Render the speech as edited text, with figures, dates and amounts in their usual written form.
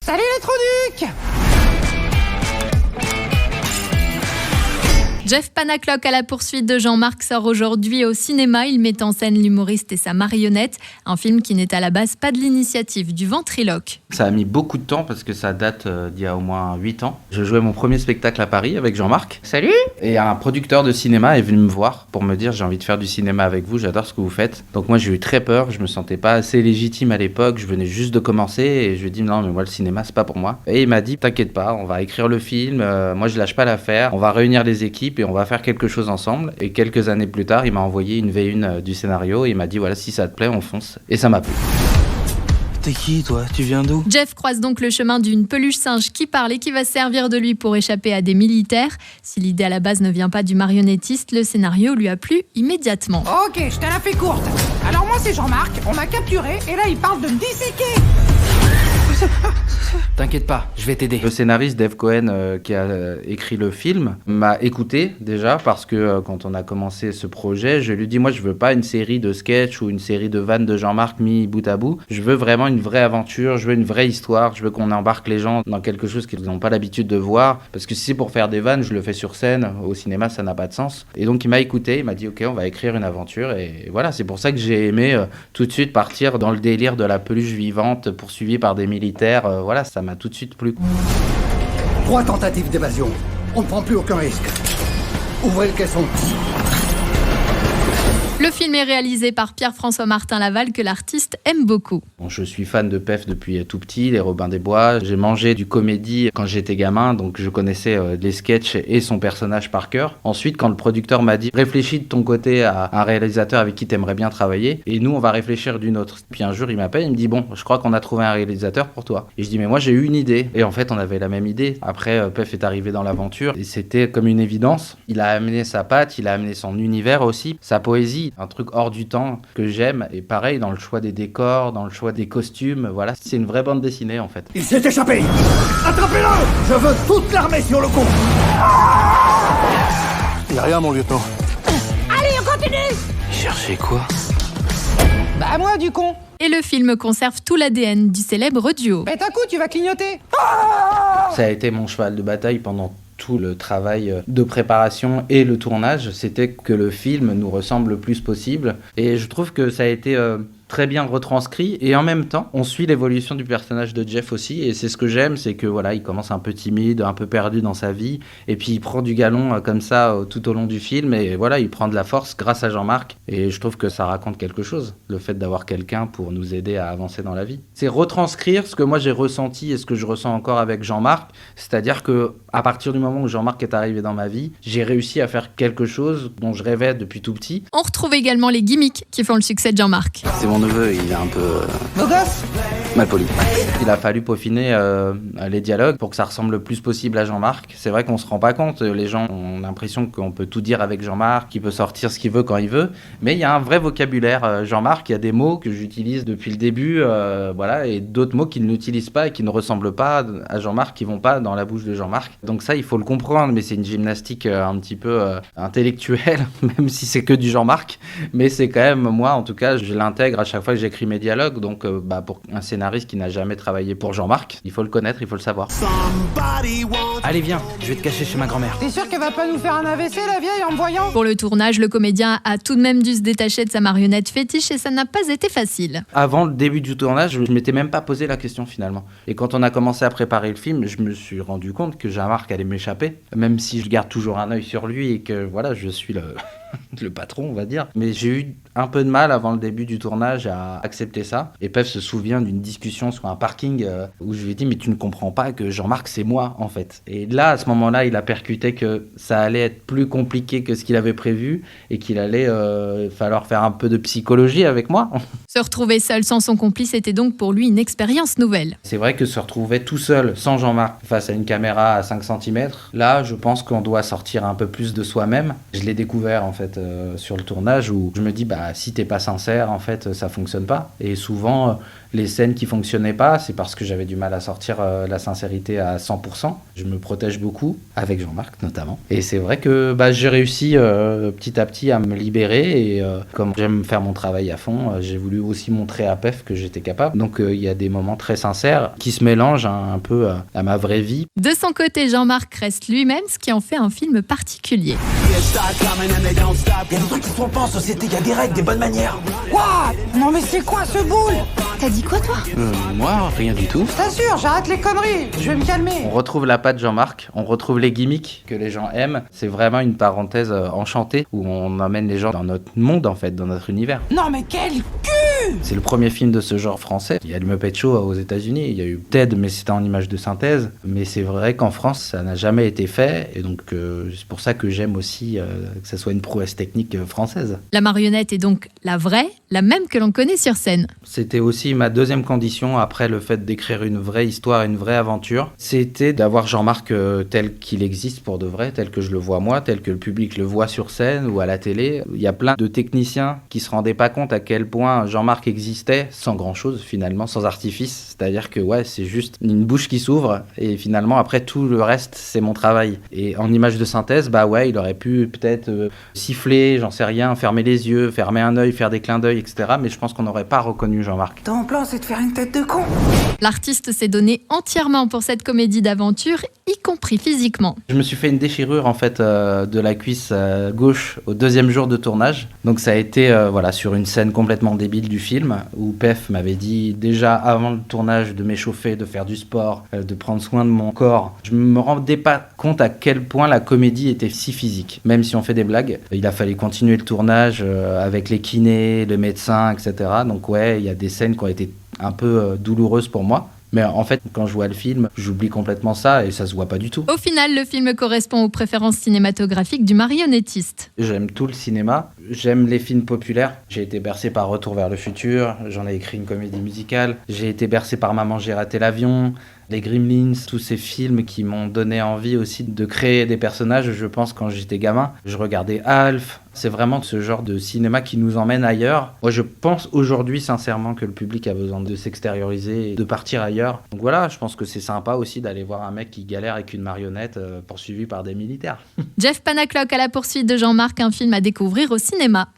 Salut les Troducs! Jeff Panaclock à la poursuite de Jean-Marc sort aujourd'hui au cinéma. Il met en scène l'humoriste et sa marionnette. Un film qui n'est à la base pas de l'initiative du ventriloque. Ça a mis beaucoup de temps parce que ça date d'il y a au moins 8 ans. Je jouais mon premier spectacle à Paris avec Jean-Marc. Salut! Et un producteur de cinéma est venu me voir pour me dire j'ai envie de faire du cinéma avec vous, j'adore ce que vous faites. Donc moi j'ai eu très peur, je me sentais pas assez légitime à l'époque, je venais juste de commencer et je lui ai dit non mais moi le cinéma c'est pas pour moi. Et il m'a dit t'inquiète pas, on va écrire le film, moi je lâche pas l'affaire, on va réunir les équipes et on va faire quelque chose ensemble. Et quelques années plus tard, il m'a envoyé une V1 du scénario et il m'a dit voilà, si ça te plaît, on fonce. Et ça m'a plu. T'es qui, toi? Tu viens d'où? Jeff croise donc le chemin d'une peluche singe qui parle et qui va servir de lui pour échapper à des militaires. Si l'idée à la base ne vient pas du marionnettiste, le scénario lui a plu immédiatement. Ok, je te la fais courte. Alors moi c'est Jean-Marc, on m'a capturé et là il parle de me disséquer. T'inquiète pas, je vais t'aider. Le scénariste Dave Cohen qui a écrit le film m'a écouté déjà parce que quand on a commencé ce projet, je lui ai dit moi je veux pas une série de sketchs ou une série de vannes de Jean-Marc mis bout à bout. Je veux vraiment une vraie aventure, je veux une vraie histoire, je veux qu'on embarque les gens dans quelque chose qu'ils n'ont pas l'habitude de voir. Parce que si c'est pour faire des vannes, je le fais sur scène, au cinéma ça n'a pas de sens. Et donc il m'a écouté, il m'a dit ok on va écrire une aventure et voilà, c'est pour ça que j'ai aimé tout de suite partir dans le délire de la peluche vivante poursuivie par des militaires, voilà, ça m'a tout de suite plu. 3 tentatives d'évasion. On ne prend plus aucun risque. Ouvrez le caisson. Le film est réalisé par Pierre-François Martin Laval que l'artiste aime beaucoup. Bon, je suis fan de PEF depuis tout petit, les Robins des Bois. J'ai mangé du comédie quand j'étais gamin, donc je connaissais les sketchs et son personnage par cœur. Ensuite, quand le producteur m'a dit « Réfléchis de ton côté à un réalisateur avec qui t'aimerais bien travailler, et nous, on va réfléchir d'une autre. » Puis un jour, il m'appelle, il me dit « Bon, je crois qu'on a trouvé un réalisateur pour toi. » Et je dis « Mais moi, j'ai eu une idée. » Et en fait, on avait la même idée. Après, PEF est arrivé dans l'aventure, et c'était comme une évidence. Il a amené sa patte, il a amené son univers aussi, sa poésie. Un truc hors du temps que j'aime, et pareil dans le choix des décors, dans le choix des costumes, voilà, c'est une vraie bande dessinée en fait. Il s'est échappé. Attrapez-le. Je veux toute l'armée sur le coup. Y'a rien, mon lieutenant. Allez, on continue. Cherchez quoi? Bah moi du con. Et le film conserve tout l'ADN du célèbre duo. Pète un coup, tu vas clignoter. Ça a été mon cheval de bataille pendant tout le travail de préparation et le tournage, c'était que le film nous ressemble le plus possible. Et je trouve que ça a été très bien retranscrit et en même temps, on suit l'évolution du personnage de Jeff aussi. Et c'est ce que j'aime, c'est que voilà, il commence un peu timide, un peu perdu dans sa vie. Et puis il prend du galon comme ça tout au long du film. Et voilà, il prend de la force grâce à Jean-Marc. Et je trouve que ça raconte quelque chose, le fait d'avoir quelqu'un pour nous aider à avancer dans la vie. C'est retranscrire ce que moi j'ai ressenti et ce que je ressens encore avec Jean-Marc. C'est-à-dire que à partir du moment où Jean-Marc est arrivé dans ma vie, j'ai réussi à faire quelque chose dont je rêvais depuis tout petit. On retrouve également les gimmicks qui font le succès de Jean-Marc. C'est mon neveu, il est un peu Beau gosse. mal poli. Il a fallu peaufiner les dialogues pour que ça ressemble le plus possible à Jean-Marc. C'est vrai qu'on se rend pas compte, les gens ont l'impression qu'on peut tout dire avec Jean-Marc, qu'il peut sortir ce qu'il veut quand il veut, mais il y a un vrai vocabulaire. Jean-Marc, il y a des mots que j'utilise depuis le début, voilà, et d'autres mots qu'il n'utilise pas et qui ne ressemblent pas à Jean-Marc, qui vont pas dans la bouche de Jean-Marc. Donc ça, il faut le comprendre, mais c'est une gymnastique un petit peu intellectuelle, même si c'est que du Jean-Marc, mais c'est quand même, moi en tout cas, je l'intègre à chaque fois que j'écris mes dialogues, donc pour un scénariste qui n'a jamais travaillé pour Jean-Marc, il faut le connaître, il faut le savoir. Allez, viens, je vais te cacher chez ma grand-mère. T'es sûr qu'elle va pas nous faire un AVC la vieille en me voyant? Pour le tournage, le comédien a tout de même dû se détacher de sa marionnette fétiche et ça n'a pas été facile. Avant le début du tournage, je m'étais même pas posé la question finalement. Et quand on a commencé à préparer le film, je me suis rendu compte que Jean-Marc allait m'échapper, même si je garde toujours un œil sur lui et que voilà, je suis le patron, on va dire. Mais j'ai eu un peu de mal avant le début du tournage à accepter ça. Et Pef se souvient d'une discussion sur un parking où je lui ai dit « Mais tu ne comprends pas que Jean-Marc, c'est moi, en fait. » Et là, à ce moment-là, il a percuté que ça allait être plus compliqué que ce qu'il avait prévu et qu'il allait falloir faire un peu de psychologie avec moi. Se retrouver seul sans son complice était donc pour lui une expérience nouvelle. C'est vrai que se retrouver tout seul, sans Jean-Marc, face à une caméra à 5 cm, là, je pense qu'on doit sortir un peu plus de soi-même. Je l'ai découvert, en fait, sur le tournage, où je me dis, bah, si t'es pas sincère, en fait, ça fonctionne pas. Et souvent, Les scènes qui fonctionnaient pas, c'est parce que j'avais du mal à sortir la sincérité à 100%. Je me protège beaucoup, avec Jean-Marc notamment. Et c'est vrai que j'ai réussi petit à petit à me libérer et comme j'aime faire mon travail à fond, j'ai voulu aussi montrer à PEF que j'étais capable. Donc il y a des moments très sincères qui se mélangent un peu à ma vraie vie. De son côté, Jean-Marc reste lui-même, ce qui en fait un film particulier. Il y a des trucs qui se font pas en société, il y a des règles, des bonnes manières. What? Non mais c'est quoi ce boule? T'as dit quoi, toi? Moi, rien du tout. Je t'assure, j'arrête les conneries. Je vais me calmer. On retrouve la patte Jean-Marc, on retrouve les gimmicks que les gens aiment. C'est vraiment une parenthèse enchantée où on emmène les gens dans notre monde en fait, dans notre univers. Non mais quel cul! C'est le premier film de ce genre français. Il y a le Muppet Show aux États-Unis, il y a eu Ted, mais c'était en image de synthèse. Mais c'est vrai qu'en France, ça n'a jamais été fait. Et donc, c'est pour ça que j'aime aussi que ça soit une prouesse technique française. La marionnette est donc la vraie, la même que l'on connaît sur scène. C'était aussi ma deuxième condition après le fait d'écrire une vraie histoire, une vraie aventure. C'était d'avoir Jean-Marc tel qu'il existe pour de vrai, tel que je le vois moi, tel que le public le voit sur scène ou à la télé. Il y a plein de techniciens qui se rendaient pas compte à quel point Jean-Marc existait sans grand-chose finalement, sans artifice. C'est-à-dire que c'est juste une bouche qui s'ouvre et finalement après tout le reste c'est mon travail. Et en image de synthèse, il aurait pu peut-être siffler, j'en sais rien, fermer les yeux, fermer un œil, faire des clins d'œil, etc. Mais je pense qu'on n'aurait pas reconnu Jean-Marc. Ton plan c'est de faire une tête de con. L'artiste s'est donné entièrement pour cette comédie d'aventure, y compris physiquement. Je me suis fait une déchirure en fait de la cuisse gauche au deuxième jour de tournage. Donc ça a été sur une scène complètement débile du film où PEF m'avait dit déjà avant le tournage de m'échauffer, de faire du sport, de prendre soin de mon corps. Je me rendais pas compte à quel point la comédie était si physique. Même si on fait des blagues, il a fallu continuer le tournage avec les kinés, le médecin, etc. Donc il y a des scènes qui ont été un peu douloureuses pour moi. Mais en fait, quand je vois le film, j'oublie complètement ça et ça se voit pas du tout. Au final, le film correspond aux préférences cinématographiques du marionnettiste. J'aime tout le cinéma, j'aime les films populaires. J'ai été bercé par Retour vers le futur, j'en ai écrit une comédie musicale. J'ai été bercé par Maman, j'ai raté l'avion, les Gremlins, tous ces films qui m'ont donné envie aussi de créer des personnages. Je pense quand j'étais gamin, je regardais Alf. C'est vraiment ce genre de cinéma qui nous emmène ailleurs. Moi, je pense aujourd'hui sincèrement que le public a besoin de s'extérioriser et de partir ailleurs. Donc voilà, je pense que c'est sympa aussi d'aller voir un mec qui galère avec une marionnette poursuivi par des militaires. Jeff Panaclock à la poursuite de Jean-Marc, un film à découvrir au cinéma.